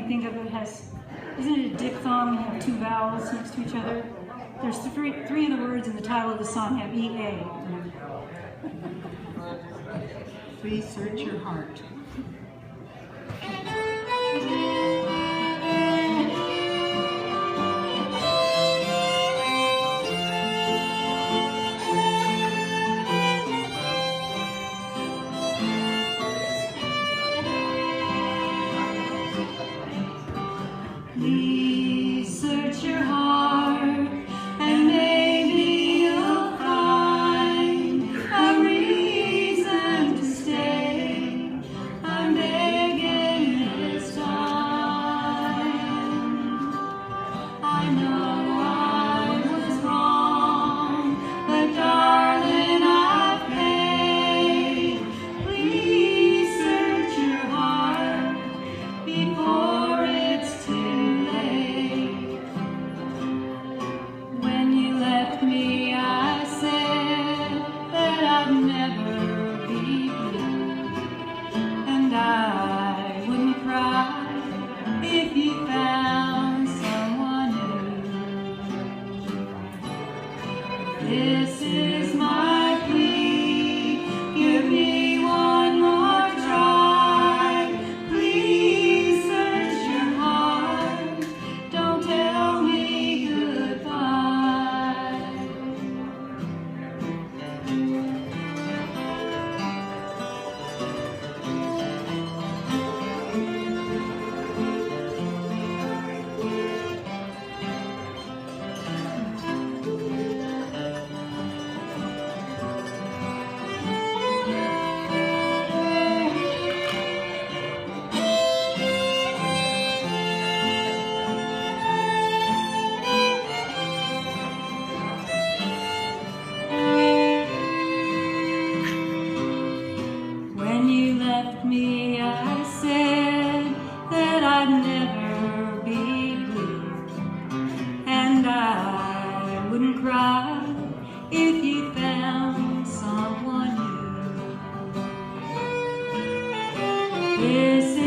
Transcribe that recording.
think of it has, isn't it a diphthong? You have two vowels next to each other. There's three of the words in the title of the song have EA. Please search your heart. Please search your heart, and maybe you'll find a reason to stay. I'm begging this time. I know I was wrong, but darling, I've paid. Please search your heart before it's too late. When you left me, I said that I'd never be blue, and I wouldn't cry if you found someone new. This is my plea, give me one more try. Please search your heart, don't tell me goodbye. When you left me, I said that I'd never be blue, and I wouldn't cry if you found someone new. This